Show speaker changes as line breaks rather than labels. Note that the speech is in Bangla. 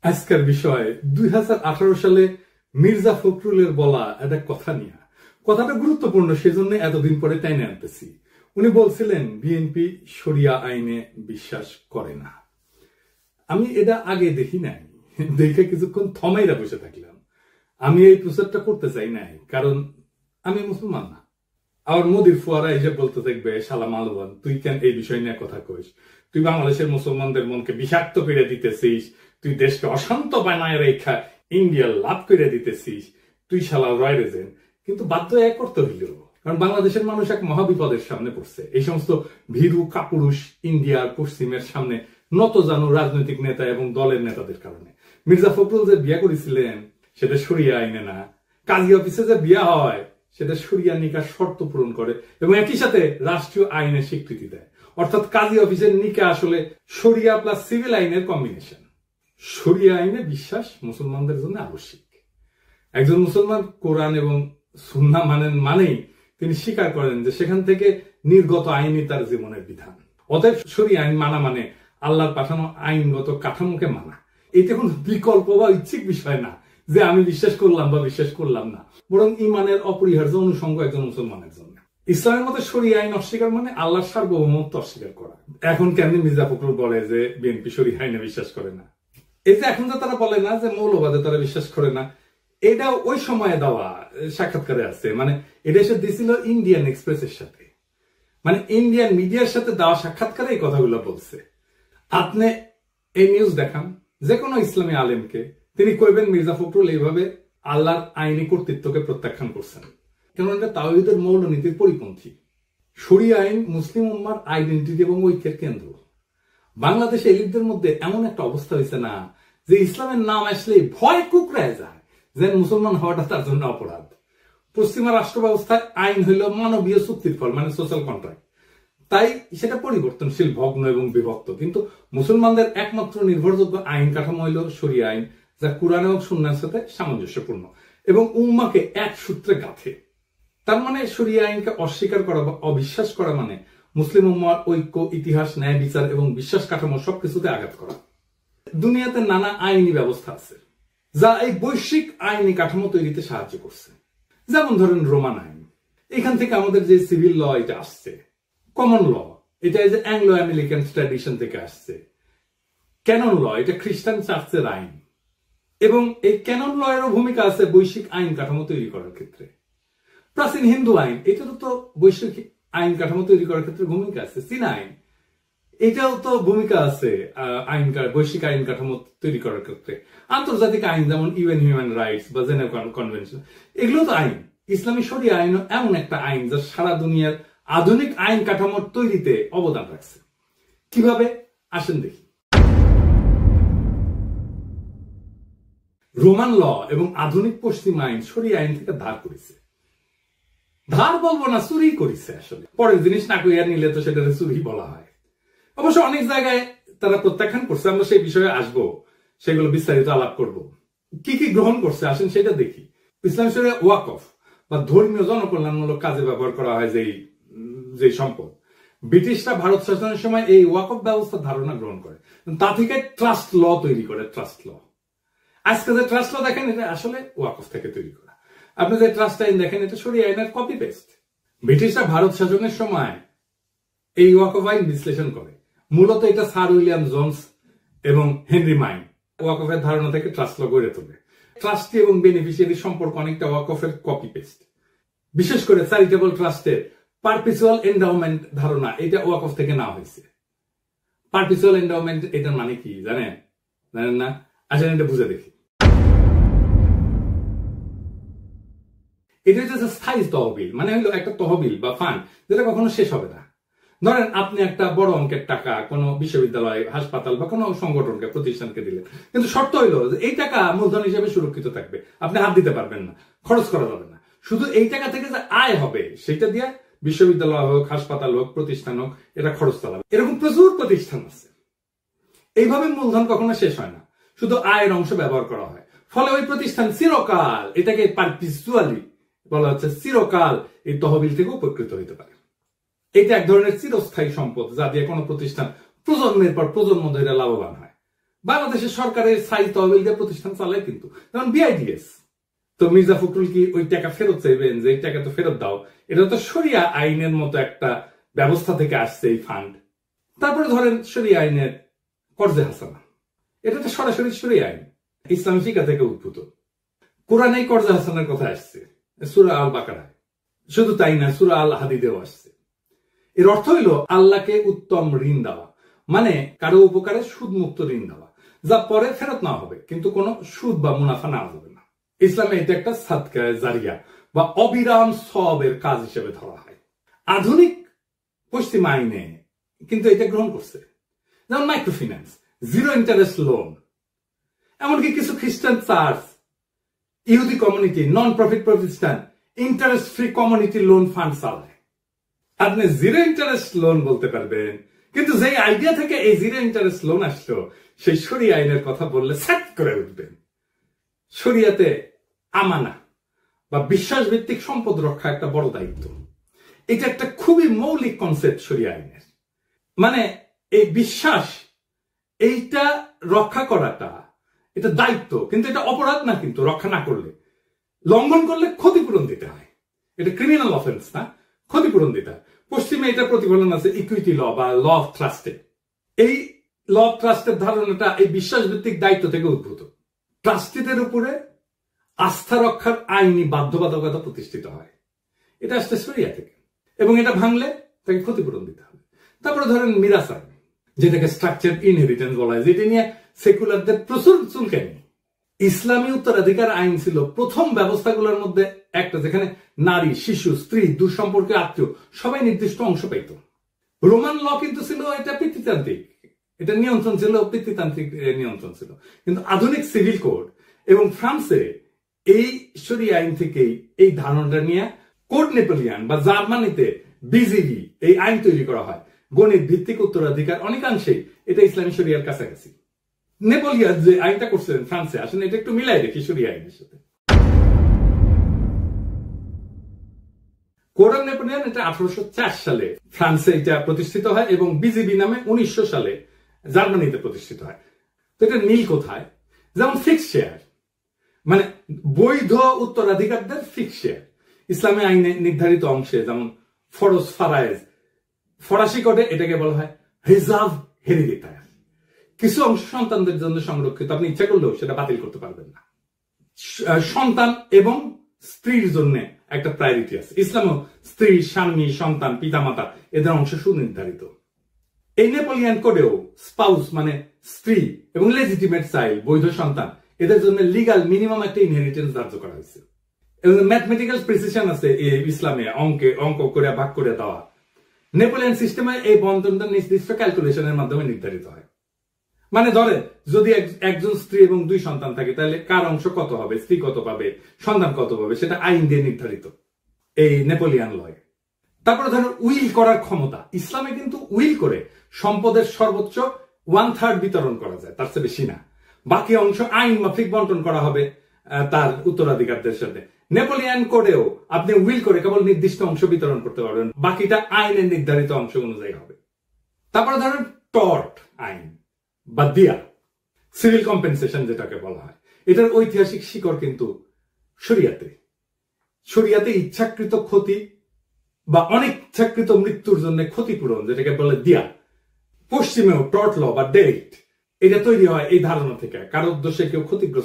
আজকের বিষয় 2018 সালে মির্জা ফখরুলের বলা একটা কথা নিয়ে। কথাটা গুরুত্বপূর্ণ, সেজন্য এতদিন পরে টাইনে আনতেছি। উনি বলছিলেন বিএনপি শরিয়া আইনে বিশ্বাস করে না। আমি এটা আগে দেখি নাই, দেখে কিছুক্ষণ থমাইরা বসে থাকলাম। আমি এই প্রচারটা করতে চাই নাই, কারণ আমি মুসলমান না। আর মোদির ফুয়ারা এসে বলতে থাকবে, শালা মালবান, তুই কেন এই বিষয় নিয়ে কথা কইস? তুই বাংলাদেশের মুসলমানদের মনকে বিষাক্ত করে দিতেছিস, তুই দেশকে অশান্ত বানায় রেখা ইন্ডিয়া লাভ করে দিতেছিস, তুই শালা রয় রেজেন। কিন্তু বাধ্য এক করতে হইল, কারণ বাংলাদেশের মানুষ এক মহাবিপদের সামনে পড়ছে। এই সমস্ত ভীরু কাপুরুষ ইন্ডিয়ার পশ্চিমের সামনে নত জানু রাজনৈতিক নেতা এবং দলের নেতাদের কারণে। মির্জা ফখরুল যে বিয়া করেছিলেন সেটা শরিয়া আইনে না। কাজী অফিসে যে বিয়া হয় সেটা শরিয়া নিকার শর্ত পূরণ করে এবং একই সাথে রাষ্ট্রীয় আইনের স্বীকৃতি দেয়। অর্থাৎ কাজী অফিসের নিকা আসলে শরিয়া প্লাস সিভিল আইনের কম্বিনেশন। শরিয়া আইনে বিশ্বাস মুসলমানদের জন্য আবশ্যিক। একজন মুসলমান কোরআন এবং সুন্নাহ মানেই তিনি স্বীকার করেন যে সেখান থেকে নির্গত আইনই তার জীবনের বিধান। অতএব শরিয়া আইন মানা মানে আল্লাহর পাঠানো আইনগত কাঠামোকে মানা। এটা কোনো বিকল্প বা ইচ্ছিক বিষয় না যে আমি বিশ্বাস করলাম বা বিশ্বাস করলাম না, বরং ইমানের অপরিহার্য অনুষঙ্গ একজন মুসলমানের জন্য। ইসলামের মধ্যে শরিয়া আইন অস্বীকার মানে আল্লাহর সার্বভৌমত্ব অস্বীকার করা। এখন কেন মির্জা ফখরুল বলে যে বিএনপি শরিয়া আইনে বিশ্বাস করে না? এই যে এখন তো তারা বলে না যে মৌলবাদে তারা বিশ্বাস করে না, এটা ওই সময়ে দেওয়া সাক্ষাৎকারে আছে। মানে এটা এসে দিয়েছিল ইন্ডিয়ান এক্সপ্রেসের সাথে, মানে ইন্ডিয়ান মিডিয়ার সাথে দেওয়া সাক্ষাৎকারে এই কথাগুলো বলছে। আপনি এই নিউজ দেখান যে কোনো ইসলামী আলেমকে, তিনি কইবেন মির্জা ফখরুল এইভাবে আল্লাহর আইনি কর্তৃত্বকে প্রত্যাখ্যান করছেন, কারণ এটা তাওহীদের মৌলনীতির পরিপন্থী। শরিয়া আইন মুসলিম উম্মার আইডেন্টিটি এবং ঐক্যের কেন্দ্র। বাংলাদেশে এলিটদের মধ্যে এমন একটা অবস্থা হয়েছে না যে ইসলামের নাম আসলে ভয় কুকড়ায় যায়, যেন মুসলমান হওয়াটা তার জন্য অপরাধ। পশ্চিমা রাষ্ট্র ব্যবস্থায় আইন হইল মানবীয় চুক্তির ফল, মানে সোশ্যাল কন্ট্রাক্ট। তাই সেটা পরিবর্তনশীল, ভগ্ন এবং বিভক্ত। কিন্তু মুসলমানদের একমাত্র নির্ভরযোগ্য আইন কাঠামো হইল শরিয়া আইন, যা কুরআন এবং সুন্নাহর সাথে সামঞ্জস্যপূর্ণ এবং উম্মাকে এক সূত্রে গাঁথে। তার মানে শরিয়া আইনকে অস্বীকার করা বা অবিশ্বাস করা মানে মুসলিম উম্মার ঐক্য, ইতিহাস, ন্যায় বিচার এবং বিশ্বাস কাঠামো সবকিছুতে আঘাত করা। দুনিয়াতে নানা আইনি ব্যবস্থা আছে যা এই বৈশ্বিক আইনি কাঠামো তৈরিতে সাহায্য করছে। যেমন ধরেন রোমান আইন, এখান থেকে আমাদের যে সিভিল ল এটা আসছে। কমন ল, এটা এই যে অ্যাংলো আমেরিকান ট্র্যাডিশন থেকে আসছে। ক্যানন ল, এটা খ্রিস্টান চার্চের আইন। এবং এই ক্যানন ল এরও ভূমিকা আছে বৈশ্বিক আইন কাঠামো তৈরি করার ক্ষেত্রে। প্রাচীন হিন্দু আইন, এটারও তো বৈশ্বিক আইন কাঠামো তৈরি করার ক্ষেত্রে ভূমিকা আছে। চীনা আইন, এটাও তো ভূমিকা আছে বৈশ্বিক আইন কাঠামো তৈরি করার ক্ষেত্রে। আন্তর্জাতিক আইন যেমন ইউএন হিউম্যান রাইটস বা জেনেভা কনভেনশন, এগুলো তো আইন। ইসলামী শরিয়া আইন এমন একটা আইন যা সারা দুনিয়ার আধুনিক আইন কাঠামোর তৈরিতে অবদান রাখছে। কিভাবে আসেন দেখি। রোমান ল এবং আধুনিক পশ্চিম আইন শরিয়া আইন থেকে ধার করেছে। ধার বলবো না, চুরি করেছে। আসলে পরের জিনিস না কইয়া নিলে তো সেটা চুরি বলা হয়। অবশ্য অনেক জায়গায় তারা প্রত্যাখ্যান করছে, আমরা সেই বিষয়ে আসবো, সেগুলো বিস্তারিত আলাপ করব। কি কি গ্রহণ করছে আসেন সেটা দেখি। ইসলাম শরিয়া ওয়াকফ বা ধর্মীয় জনকল্যাণমূলক কাজে ব্যবহার করা হয় যে সম্পদ, ব্রিটিশরা ভারত শাসনের সময় এই ওয়াকফ ব্যবস্থার ধারণা গ্রহণ করে, তা থেকে ট্রাস্ট ল তৈরি করে। ট্রাস্ট ল, আজকে যে ট্রাস্ট ল দেখেন এটা আসলে ওয়াকফ থেকে তৈরি করা। আপনি যে ট্রাস্ট আইন দেখেন এটা শরিয়া আইনের কপি পেস্ট। ব্রিটিশরা ভারত শাসনের সময় এই ওয়াকফ আইন বিশ্লেষণ করে। মূলত এটা স্যার উইলিয়াম জোন্স এবং হেনরি মাইন ওয়াকফের ধারণা থেকে ট্রাস্ট ল গড়ে তোলে। ট্রাস্টি এবং বেনিফিশিয়ারি সম্পর্ক অনেকটা ওয়াকফের কপি পেস্ট। বিশেষ করে চ্যারিটেবল ট্রাস্টের পারপিচুয়াল এন্ডাওমেন্ট ধারণা, এটা ওয়াকফ থেকে নেওয়া হয়েছে। পারপিচুয়াল এন্ডাওমেন্ট এটার মানে কি জানেন না? আসেন এটা বুঝে দেখি। এটা হচ্ছে স্থায়ী তহবিল, মানে হলো একটা তহবিল বা ফান্ড যেটা কখনো শেষ হবে না। ধরেন আপনি একটা বড় অঙ্কের টাকা কোনো বিশ্ববিদ্যালয়, হাসপাতাল বা কোনো সংগঠনকে, প্রতিষ্ঠানকে দিলেন, কিন্তু শর্ত হইলো যে এই টাকা মূলধন হিসেবে সুরক্ষিত থাকবে, আপনি হাত দিতে পারবেন না, খরচ করা যাবে না। শুধু এই টাকা থেকে যে আয় হবে সেটা দিয়ে বিশ্ববিদ্যালয় হোক, হাসপাতাল হোক, প্রতিষ্ঠান হোক, এটা খরচ চালাবে। এরকম প্রচুর প্রতিষ্ঠান আছে। এইভাবে মূলধন কখনো শেষ হয় না, শুধু আয়ের অংশ ব্যবহার করা হয়। ফলে ওই প্রতিষ্ঠান চিরকাল, এটাকে পারপিচুয়ালি বলা হচ্ছে, চিরকাল এই তহবিল থেকে উপকৃত হইতে পারে। এটা এক ধরনের চিরস্থায়ী সম্পদ যা দিয়ে কোনো প্রতিষ্ঠান প্রজন্মের পর প্রজন্ম ধরে লাভবান হয়। বাংলাদেশের সরকারের সাই তহবিল দিয়ে প্রতিষ্ঠান চালায় কিন্তু, যেমন বিআইডিএস। তো মির্জা ফখরুল কি ওই টাকা ফেরত চাইবেন যে এই টাকা তো ফেরত দাও? এটা তো শরিয়া আইনের মতো একটা ব্যবস্থা থেকে আসছে এই ফান্ড। তারপরে ধরেন শরিয়া আইনের কর্জে হাসানা, এটা তো সরাসরি শরিয়া আইন, ইসলামী ফিকা থেকে উদ্ভূত। কোরআনে কর্জে হাসানার কথা আসছে সূরা আল বাকারায়, শুধু তাই না সূরা আল হাদিদেও আসছে। এর অর্থ হইল আল্লাহকে উত্তম ঋণ দেওয়া, মানে কারো উপকারে সুদ মুক্ত ঋণ দেওয়া, যা পরে ফেরত নেওয়া হবে কিন্তু কোনো সুদ বা মুনাফা নেওয়া যাবে না। ইসলামে এটা একটা সাদকা জারিয়া বা অবিরাম সওয়াবের কাজ হিসেবে ধরা হয়। আধুনিক পশ্চিম আইনে কিন্তু এটা গ্রহণ করছে, যেমন মাইক্রোফিন্যান্স, জিরো ইন্টারেস্ট লোন, এমনকি কিছু খ্রিস্টান চার্চ, ইহুদি কমিউনিটি, নন প্রফিট প্রতিষ্ঠান interest free community loan fund চালায়। আপনি জিরো ইন্টারেস্ট লোন বলতে পারবেন, কিন্তু যেই আইডিয়া থেকে এই জিরো ইন্টারেস্ট লোন আসলো সেই শরিয়া আইনের কথা বললে স্যাট করে উঠবেন। শরিয়াতে আমানা বা বিশ্বাস ভিত্তিক সম্পদ রক্ষা একটা বড় দায়িত্ব। এটা একটা খুবই মৌলিক কনসেপ্ট শরিয়া আইনের। মানে এই বিশ্বাস, এইটা রক্ষা করাটা এটা দায়িত্ব, কিন্তু এটা অপরাধ না। কিন্তু রক্ষা না করলে, লঙ্ঘন করলে ক্ষতিপূরণ দিতে হয়। এটা ক্রিমিনাল অফেন্স না, ক্ষতিপূরণ দিতে হয়। পশ্চিমে এটা প্রতিফলন আছে ইকুইটি ল বা ল অফ ট্রাস্টে। এই ল অফ ট্রাস্টের ধারণাটা এই বিশ্বাস ভিত্তিক দায়িত্ব থেকে উদ্ভূত। ট্রাস্টিদের উপরে আস্থা রক্ষার আইনি বাধ্যবাধকতা প্রতিষ্ঠিত হয়, এটা আসছে শরিয়া থেকে, এবং এটা ভাঙলে তাকে ক্ষতিপূরণ দিতে হবে। তারপরে ধরেন মিরাস আইন, যেটাকে স্ট্রাকচার ইনহেরিটেন্স বলা হয়, যেটা নিয়ে সেকুলারদের প্রচুর চুলকানি। ইসলামী উত্তরাধিকার আইন ছিল প্রথম ব্যবস্থাগুলোর মধ্যে একটা, যেখানে নারী, শিশু, স্ত্রী, দূরসম্পর্কীয় আত্মীয় সবাই নির্দিষ্ট অংশ পাইত। রোমান ল কিন্তু ছিল এটা পিতৃতান্ত্রিক, এটা নিয়ন্ত্রণ ছিল পিতৃতান্ত্রিক নিয়ন্ত্রণ ছিল। কিন্তু আধুনিক সিভিল কোড এবং ফ্রান্সে এই শরিয়া আইন থেকেই এই ধারণাটা নিয়ে কোড নেপোলিয়ান বা জার্মানিতে বিজিবি এই আইন তৈরি করা হয়। গণিত ভিত্তিক উত্তরাধিকার অনেকাংশেই এটা ইসলামী শরিয়ার কাছাকাছি। নেপোলিয়ান যে আইনটা করছিলেন ফ্রান্সে, আসলে এটা একটু মিলাই দেখি শরিয়া আইনের সাথে। কোড অফ নেপোলিয়ান এটা 1804 সালে ফ্রান্সে এটা প্রতিষ্ঠিত হয় এবং বিজিবি নামে 1900 সালে জার্মানিতে প্রতিষ্ঠিত হয়। তো এটা মিল কোথায়? যেমন ফিক্স শেয়ার, মানে বৈধ উত্তরাধিকারদের ফিক্স শেয়ার ইসলামী আইনে নির্ধারিত অংশে, যেমন ফরজ ফারায়েজ, ফরাসি কোডে এটাকে বলা হয় রিজার্ভ হেরিডিটারি। কিছু অংশ সন্তানদের জন্য সংরক্ষিত, আপনি ইচ্ছা করলেও সেটা বাতিল করতে পারবেন না। সন্তান এবং স্ত্রীর জন্য একটা প্রায়োরিটি আছে ইসলামে। স্ত্রী, স্বামী, সন্তান, পিতামাতা এদের অংশ সুনির্ধারিত। এই নেপোলিয়ান কোডেও স্পাউস মানে স্ত্রী এবং লেজিটিমেট চাইল্ড, বৈধ সন্তান, এদের জন্য লিগাল মিনিমাম একটা ইনহেরিটেন্স ধার্য করা হয়েছে। এবং ম্যাথমেটিক্যাল প্রিসিশন আছে ইসলামে, অঙ্ক করে ভাগ করে দেওয়া। নেপোলিয়ান সিস্টেমে এই বন্টনটা নির্দিষ্ট ক্যালকুলেশনের মাধ্যমে নির্ধারিত হয়। মানে ধরে যদি একজন স্ত্রী এবং 2 সন্তান থাকে, তাহলে কার অংশ কত হবে, স্ত্রী কত পাবে, সন্তান কত পাবে, সেটা আইন দিয়ে নির্ধারিত এই নেপোলিয়ান লয়ে। তারপরে ধরেন উইল করার ক্ষমতা। ইসলামে কিন্তু উইল করে সম্পদের সর্বোচ্চ 1/3 বিতরণ করা যায়, তার চেয়ে বেশি না। বাকি অংশ আইন মাফিক বন্টন করা হবে তার উত্তরাধিকারদের সাথে। নেপোলিয়ান কোডেও আপনি উইল করে কেবল নির্দিষ্ট অংশ বিতরণ করতে পারবেন, বাকিটা আইনের নির্ধারিত অংশ অনুযায়ী হবে। তারপরে ধরেন টর্ট আইন বা দিয়া, সিভিল কম্পেনসেশন যেটাকে বলা হয়, এটার ঐতিহাসিক শিকড় কিন্তু শরিয়াতে। শরিয়াতে ইচ্ছাকৃত ক্ষতি বা অনিচ্ছাকৃত মৃত্যুর জন্য ক্ষতিপূরণ, যেটাকে বলে দিয়া। পশ্চিমেও টর্ট ল বা ডেরেক্ট, এটা তৈরি হয় এই ধারণা থেকে, কারো উদ্দেশ্যে কেউ ক্ষতিগ্রস্ত